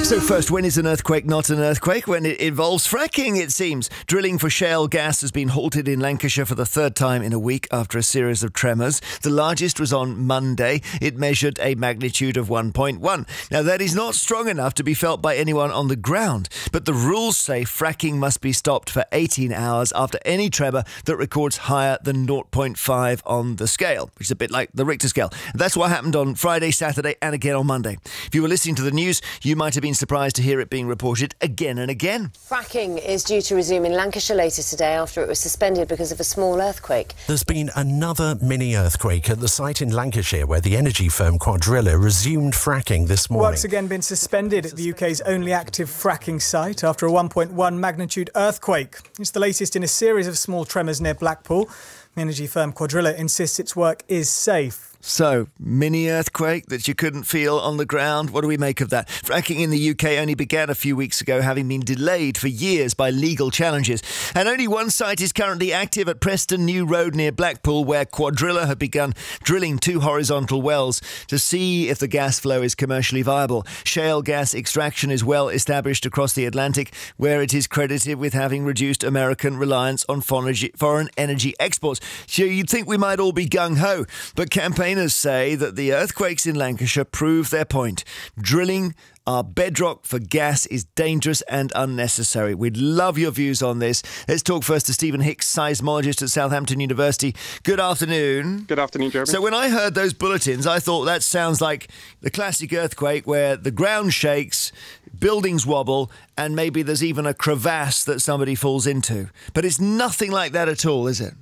So first, when is an earthquake not an earthquake? When it involves fracking, it seems. Drilling for shale gas has been halted in Lancashire for the third time in a week after a series of tremors. The largest was on Monday. It measured a magnitude of 1.1. Now, that is not strong enough to be felt by anyone on the ground, but the rules say fracking must be stopped for 18 hours after any tremor that records higher than 0.5 on the scale, which is a bit like the Richter scale. That's what happened on Friday, Saturday, and again on Monday. If you were listening to the news, you might have been surprised to hear it being reported again and again. Fracking is due to resume in Lancashire later today after it was suspended because of a small earthquake. There's been another mini-earthquake at the site in Lancashire where the energy firm Cuadrilla resumed fracking this morning. Work's again been suspended at the UK's only active fracking site after a 1.1 magnitude earthquake. It's the latest in a series of small tremors near Blackpool. The energy firm Cuadrilla insists its work is safe. So, mini-earthquake that you couldn't feel on the ground. What do we make of that? Fracking in the UK only began a few weeks ago, having been delayed for years by legal challenges. And only one site is currently active at Preston New Road near Blackpool, where Cuadrilla have begun drilling 2 horizontal wells to see if the gas flow is commercially viable. Shale gas extraction is well established across the Atlantic, where it is credited with having reduced American reliance on foreign energy exports. So you'd think we might all be gung-ho, but campaigners say that the earthquakes in Lancashire prove their point. Drilling our bedrock for gas is dangerous and unnecessary. We'd love your views on this. Let's talk first to Stephen Hicks, seismologist at Southampton University. Good afternoon. Good afternoon, Jeremy. So when I heard those bulletins, I thought that sounds like the classic earthquake where the ground shakes, buildings wobble, and maybe there's even a crevasse that somebody falls into. But it's nothing like that at all, is it?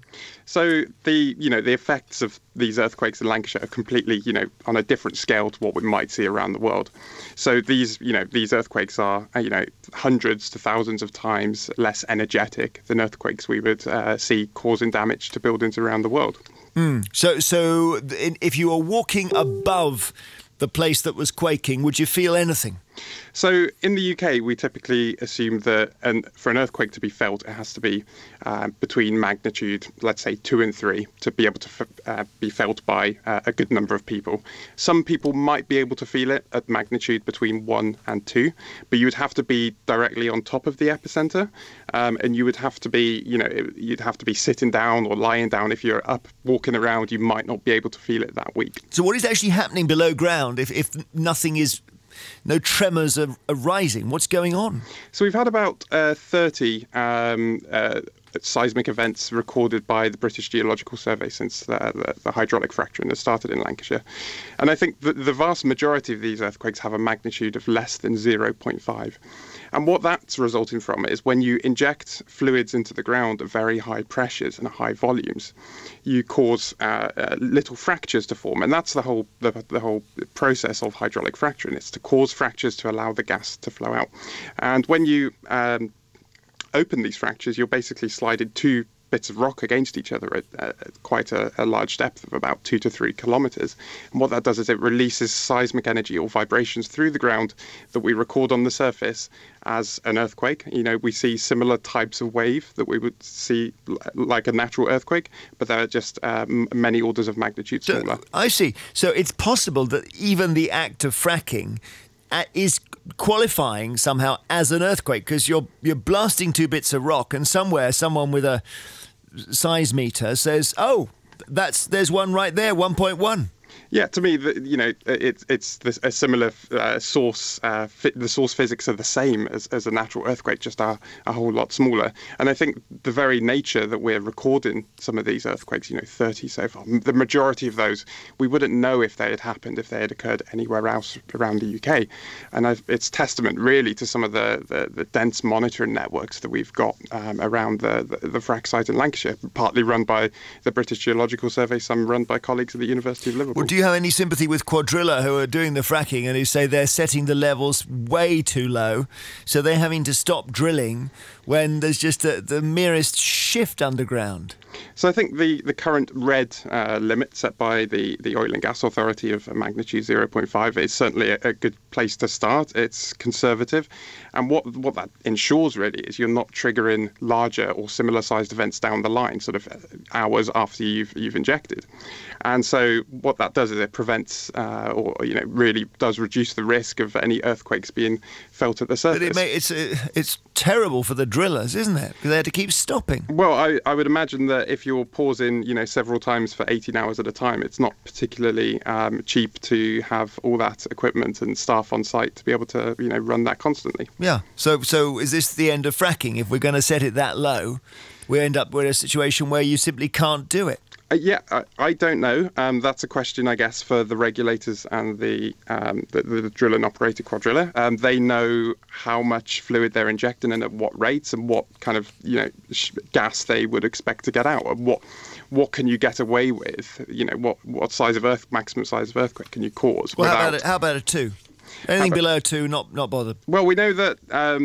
So the effects of these earthquakes in Lancashire are completely, on a different scale to what we might see around the world. So these earthquakes are, hundreds to thousands of times less energetic than earthquakes we would see causing damage to buildings around the world. So if you were walking above the place that was quaking, would you feel anything? So in the UK, we typically assume that for an earthquake to be felt, it has to be between magnitude, let's say 2 and 3, to be able to be felt by a good number of people. Some people might be able to feel it at magnitude between 1 and 2, but you would have to be directly on top of the epicenter, and you would have to be, you'd have to be sitting down or lying down. If you're up walking around, you might not be able to feel it that weak. So what is actually happening below ground if nothing is... No tremors are rising? What's going on? So we've had about 30 seismic events recorded by the British Geological Survey since the hydraulic fracturing has started in Lancashire. And I think the vast majority of these earthquakes have a magnitude of less than 0.5. And what that's resulting from is when you inject fluids into the ground at very high pressures and high volumes, you cause little fractures to form. And that's the whole process of hydraulic fracturing. It's to cause fractures to allow the gas to flow out. And when you open these fractures, you're basically sliding 2 bits of rock against each other at quite a large depth of about 2 to 3 kilometers. And what that does is it releases seismic energy or vibrations through the ground that we record on the surface as an earthquake. We see similar types of wave that we would see like a natural earthquake, but they're just many orders of magnitude smaller. I see. So it's possible that even the act of fracking is qualifying somehow as an earthquake, because you're blasting 2 bits of rock, and somewhere someone with a seismometer says, "Oh, there's one right there, 1.1." Yeah, to me, it's a similar source. The source physics are the same as a natural earthquake, just a whole lot smaller. And I think the very nature that we're recording some of these earthquakes, 30 so far, the majority of those, we wouldn't know if they had happened, if they had occurred anywhere else around the UK. And it's testament really to some of the dense monitoring networks that we've got around the Frack site in Lancashire, partly run by the British Geological Survey, some run by colleagues at the University of Liverpool. Well, do you have any sympathy with Cuadrilla, who are doing the fracking and who say they're setting the levels way too low, so they're having to stop drilling when there's just the merest shift underground? So I think the current red limit set by the Oil and Gas Authority of a magnitude 0.5 is certainly a good place to start. It's conservative. And what that ensures really is you're not triggering larger or similar sized events down the line, sort of hours after you've injected. And so what that does is it prevents really does reduce the risk of any earthquakes being felt at the surface. But it's terrible for the drillers, isn't it? Because they had to keep stopping. Well, I would imagine that if you're pausing, several times for 18 hours at a time, it's not particularly cheap to have all that equipment and staff on site to be able to, run that constantly. Yeah. So is this the end of fracking? If we're going to set it that low, we end up with a situation where you simply can't do it. I don't know. That's a question, I guess, for the regulators and the drill and operator Cuadrilla. They know how much fluid they're injecting and at what rates and what kind of gas they would expect to get out. And what can you get away with? What size of maximum size of earthquake can you cause? Well, how about a 2? Anything below 2, not bothered. Well, we know that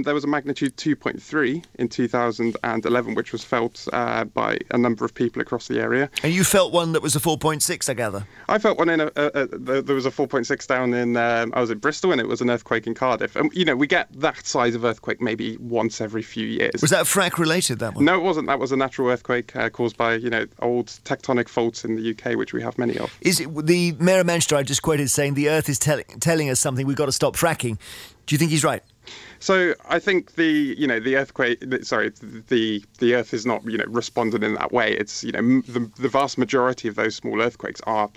there was a magnitude 2.3 in 2011, which was felt by a number of people across the area. And you felt one that was a 4.6, I gather. I felt one in there was a 4.6 down in, I was in Bristol, and it was an earthquake in Cardiff. And, we get that size of earthquake maybe once every few years. Was that Frack related, that one? No, it wasn't. That was a natural earthquake caused by, old tectonic faults in the UK, which we have many of. Is it the Mayor of Manchester I just quoted saying the Earth is telling us something, we've got to stop fracking? Do you think he's right? So I think the Earth is not responding in that way. It's the vast majority of those small earthquakes are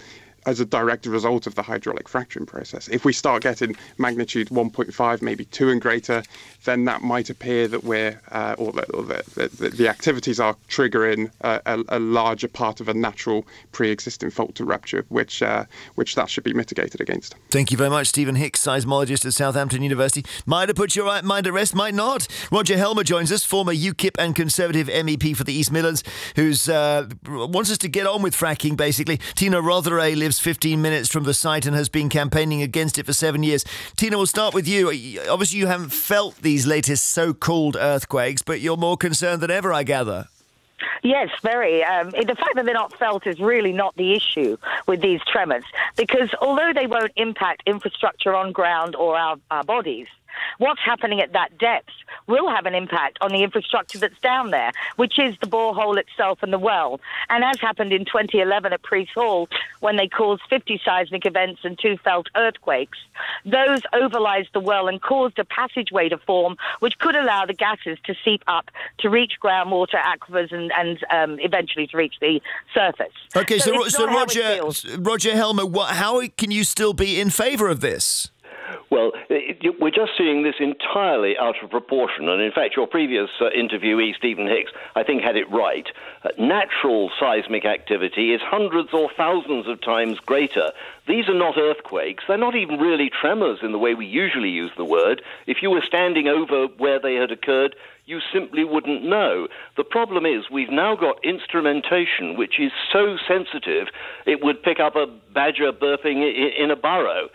as a direct result of the hydraulic fracturing process. If we start getting magnitude 1.5, maybe 2 and greater, then that might appear that the activities are triggering a larger part of a natural pre-existing fault to rupture, which that should be mitigated against. Thank you very much, Stephen Hicks, seismologist at Southampton University. Might have put your mind at rest, might not. Roger Helmer joins us, former UKIP and Conservative MEP for the East Midlands, who's wants us to get on with fracking, basically. Tina Rotheray lives 15 minutes from the site and has been campaigning against it for 7 years. Tina, we'll start with you. Obviously, you haven't felt these latest so-called earthquakes, but you're more concerned than ever, I gather. Yes, very. The fact that they're not felt is really not the issue with these tremors, because although they won't impact infrastructure on ground or our bodies, what's happening at that depth will have an impact on the infrastructure that's down there, which is the borehole itself and the well. And as happened in 2011 at Priest Hall, when they caused 50 seismic events and 2 felt earthquakes, those overlies the well and caused a passageway to form, which could allow the gases to seep up to reach groundwater aquifers and eventually to reach the surface. Okay, so Roger Helmer, how can you still be in favour of this? Well, we're just seeing this entirely out of proportion. And in fact, your previous interviewee, Stephen Hicks, I think had it right. Natural seismic activity is hundreds or thousands of times greater. These are not earthquakes. They're not even really tremors in the way we usually use the word. If you were standing over where they had occurred, you simply wouldn't know. The problem is we've now got instrumentation which is so sensitive it would pick up a badger burping in a burrow.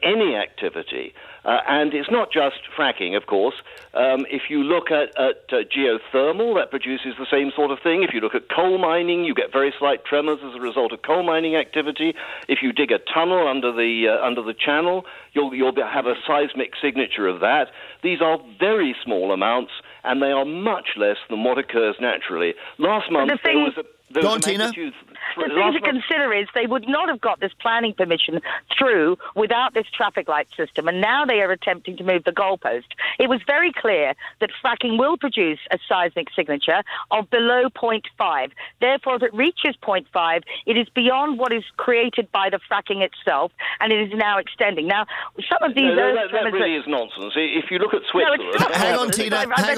Any activity. And it's not just fracking, of course. If you look at geothermal, that produces the same sort of thing. If you look at coal mining, you get very slight tremors as a result of coal mining activity. If you dig a tunnel under the channel, you'll have a seismic signature of that. These are very small amounts, and they are much less than what occurs naturally. Last month, there was a magnitude... The thing to consider is they would not have got this planning permission through without this traffic light system, and now they are attempting to move the goalpost. It was very clear that fracking will produce a seismic signature of below 0.5. Therefore, if it reaches 0.5, it is beyond what is created by the fracking itself, and it is now extending. Now, some of these... that really is nonsense. If you look at Switzerland... No, it's not. Hang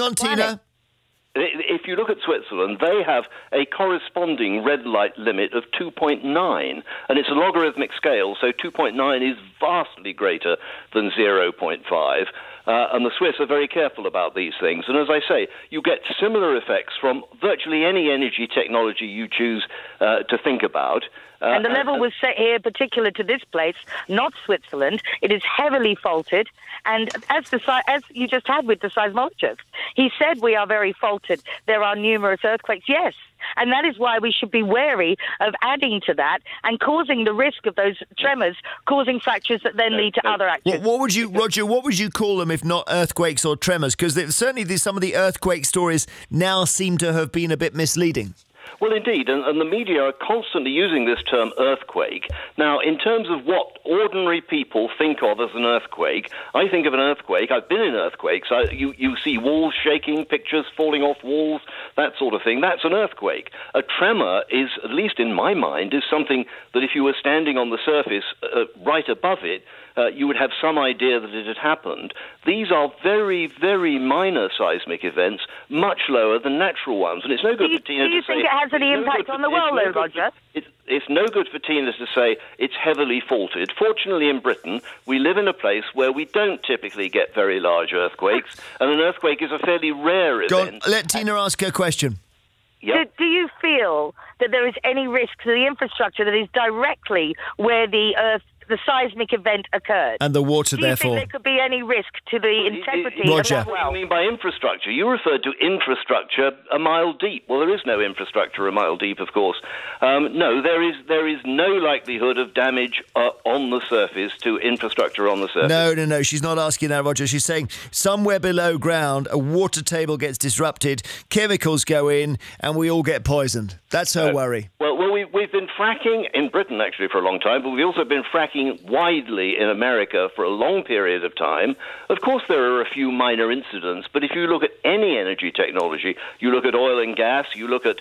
on, Tina. If you look at Switzerland, they have a corresponding red light limit of 2.9, and it's a logarithmic scale, so 2.9 is vastly greater than 0.5. And the Swiss are very careful about these things. And as I say, you get similar effects from virtually any energy technology you choose to think about. And the level was set here particular to this place, not Switzerland. It is heavily faulted. And as you just had with the seismologist, he said we are very faulted. There are numerous earthquakes. Yes. And that is why we should be wary of adding to that and causing the risk of those tremors, causing fractures that then lead to other actions. What would you, Roger, what would you call them if not earthquakes or tremors? Because certainly some of the earthquake stories now seem to have been a bit misleading. Well, indeed, and the media are constantly using this term earthquake. Now, in terms of what ordinary people think of as an earthquake, I think of an earthquake, I've been in earthquakes, you see walls shaking, pictures falling off walls, that sort of thing. That's an earthquake. A tremor is, at least in my mind, is something that if you were standing on the surface right above it, you would have some idea that it had happened. These are very, very minor seismic events, much lower than natural ones. And it's no good for Tina to say... Do you think it has any impact on the world, though, Roger? It's no good for Tina to say it's heavily faulted. Fortunately, in Britain, we live in a place where we don't typically get very large earthquakes, and an earthquake is a fairly rare event. Go on, let Tina ask her question. Yep. Do you feel that there is any risk to the infrastructure that is directly where the seismic event occurred? And the water, therefore. Do you think there could be any risk to the integrity Roger. of that well? What do you mean by infrastructure? You referred to infrastructure a mile deep. Well, there is no infrastructure a mile deep, of course. No, there is no likelihood of damage on the surface to infrastructure on the surface. No. She's not asking that, Roger. She's saying somewhere below ground, a water table gets disrupted, chemicals go in, and we all get poisoned. That's her worry. Well, we've been fracking in Britain, actually, for a long time, but we've also been fracking widely in America for a long period of time. Of course, there are a few minor incidents, but if you look at any energy technology, you look at oil and gas, you look at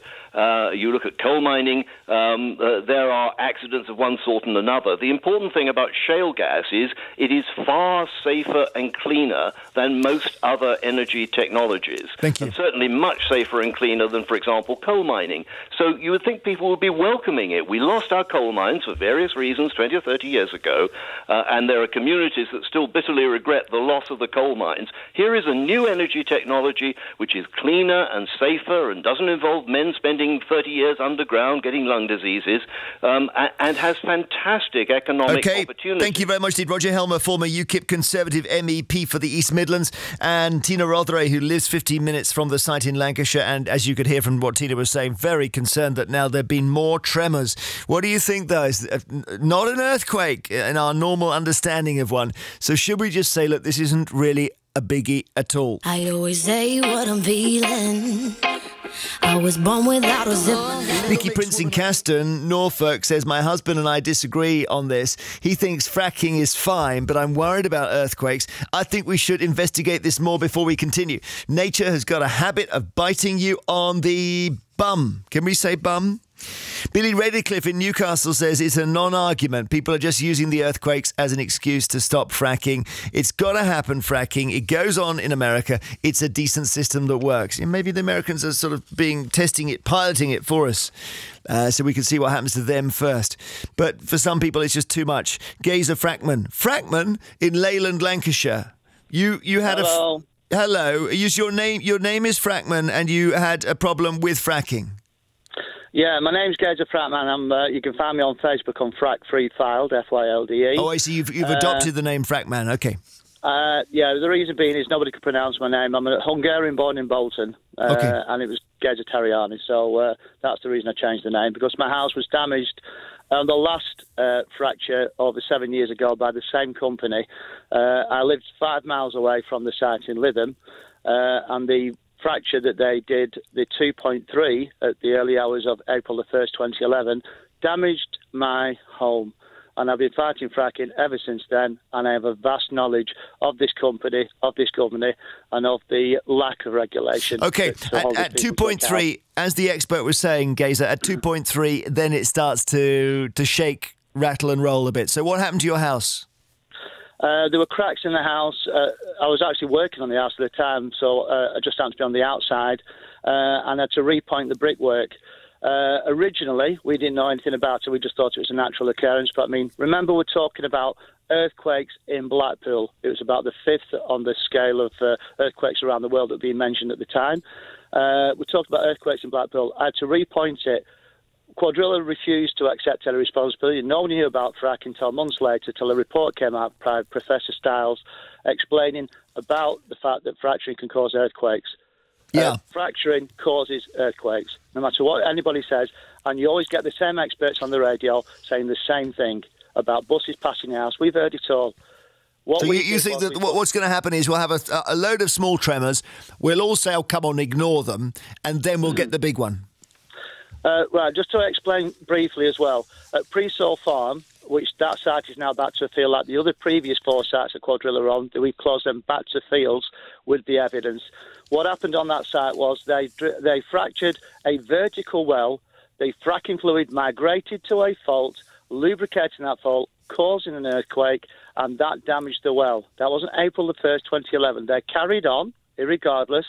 coal mining, there are accidents of one sort and another. The important thing about shale gas is it is far safer and cleaner than most other energy technologies. Thank you. And certainly much safer and cleaner than, for example, coal mining. So you would think people would be welcoming it. We lost our coal mines for various reasons 20 or 30 years ago, and there are communities that still bitterly regret the loss of the coal mines. Here is a new energy technology which is cleaner and safer and doesn't involve men spending 30 years underground getting lung diseases, and has fantastic economic opportunities. Thank you very much indeed. Roger Helmer, former UKIP Conservative MEP for the East Midlands, and Tina Rotheray, who lives 15 minutes from the site in Lancashire, and as you could hear from what Tina was saying, very concerned that now there have been more tremors. What do you think, though? Is not an earthquake in our normal understanding of one. So should we just say, look, this isn't really a biggie at all? I always say what I'm feeling. I was born without a zip. Nicky Prince in Caston, Norfolk, says, my husband and I disagree on this. He thinks fracking is fine, but I'm worried about earthquakes. I think we should investigate this more before we continue. Nature has got a habit of biting you on the bum. Can we say bum? Billy Redcliffe in Newcastle says it's a non-argument. People are just using the earthquakes as an excuse to stop fracking. It's got to happen, fracking. It goes on in America. It's a decent system that works. And maybe the Americans are sort of testing it, piloting it for us, so we can see what happens to them first. But for some people, it's just too much. Gazer Frackman in Leyland, Lancashire. You had Hello. Hello. Your name is Frackman, and you had a problem with fracking. Yeah, my name's Gazer Frackman. You can find me on Facebook on Frack Free Filed, FYLDE. Oh, I see. You've adopted the name Frackman. Okay. Yeah, the reason being is nobody could pronounce my name. I'm a Hungarian born in Bolton, and it was Gazer Tariani. So that's the reason I changed the name, because my house was damaged on the last fracture over 7 years ago by the same company. I lived 5 miles away from the site in Lytham, and the fracture that they did, the 2.3 at the early hours of April the 1st, 2011, damaged my home. And I've been fighting fracking ever since then, and I have a vast knowledge of this company, of this government, and of the lack of regulation. Okay, at 2.3, as the expert was saying, Gazer, at 2.3, then it starts to shake, rattle and roll a bit. So what happened to your house? There were cracks in the house. I was actually working on the house at the time, so I just happened to be on the outside, and I had to repoint the brickwork. Originally, we didn't know anything about it. We just thought it was a natural occurrence. But, I mean, remember we're talking about earthquakes in Blackpool. It was about the 5th on the scale of earthquakes around the world that were being mentioned at the time. We talked about earthquakes in Blackpool. I had to repoint it. Cuadrilla refused to accept any responsibility. No one knew about fracking until months later, till a report came out by Professor Stiles explaining about the fact that fracturing can cause earthquakes. Yeah. Fracturing causes earthquakes, no matter what anybody says. And you always get the same experts on the radio saying the same thing about buses passing the house. We've heard it all. So you think that what's going to happen is we'll have a load of small tremors, we'll all say, oh, come on, ignore them, and then we'll get the big one. Right, just to explain briefly as well, at Pre-Soul Farm, which that site is now back to a field like the other previous 4 sites at Cuadrilla are on, we closed them back to fields with the evidence. What happened on that site was they fractured a vertical well, the fracking fluid migrated to a fault, lubricating that fault, causing an earthquake, and that damaged the well. That was on April the 1st, 2011. They carried on, irregardless,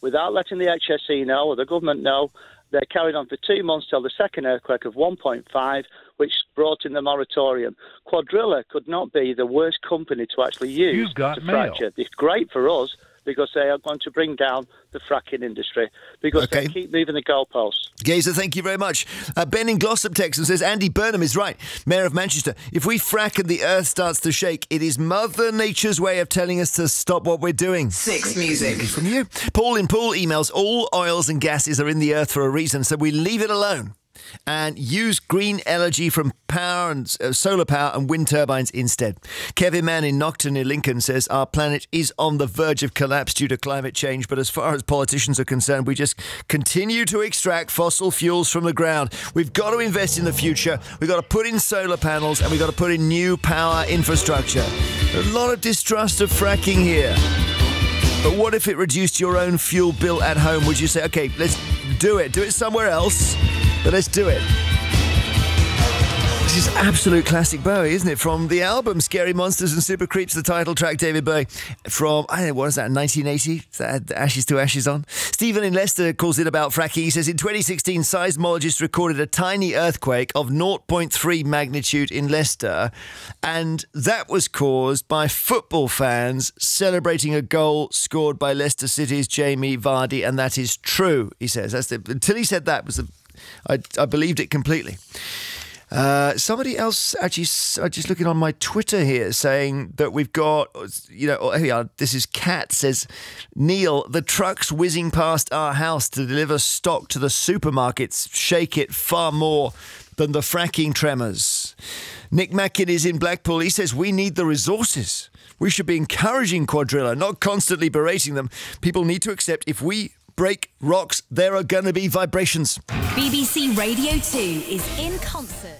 without letting the HSE know or the government know. They carried on for 2 months till the second earthquake of 1.5, which brought in the moratorium. Cuadrilla could not be the worst company to actually use to fracture. It's great for us because they are going to bring down the fracking industry because they keep moving the goalposts. Gazer, thank you very much. Ben in Glossop, Texas says, Andy Burnham is right, Mayor of Manchester. If we frack and the earth starts to shake, it is Mother Nature's way of telling us to stop what we're doing. 6 music. From you. Paul in Poole emails, all oils and gases are in the earth for a reason, so we leave it alone and use green energy from power and solar power and wind turbines instead. Kevin Mann in Nocton near Lincoln says our planet is on the verge of collapse due to climate change, but as far as politicians are concerned, we just continue to extract fossil fuels from the ground. We've got to invest in the future. We've got to put in solar panels and we've got to put in new power infrastructure. A lot of distrust of fracking here. But what if it reduced your own fuel bill at home? Would you say, OK, let's do it. Do it somewhere else. But let's do it. This is absolute classic Bowie, isn't it? From the album Scary Monsters and Super Creeps, the title track, David Bowie, from, I don't know, what is that, 1980? That had Ashes to Ashes on. Stephen in Leicester calls it about fracking. He says, in 2016, seismologists recorded a tiny earthquake of 0.3 magnitude in Leicester, and that was caused by football fans celebrating a goal scored by Leicester City's Jamie Vardy, and that is true, he says. Until he said that, I believed it completely. Somebody else actually, just looking on my Twitter here, saying that we've got, here we are, this is Kat, says, Neil, the trucks whizzing past our house to deliver stock to the supermarkets shake it far more than the fracking tremors. Nick Mackin is in Blackpool. He says, we need the resources. We should be encouraging Cuadrilla, not constantly berating them. People need to accept if we break rocks, there are going to be vibrations. BBC Radio 2 is in concert.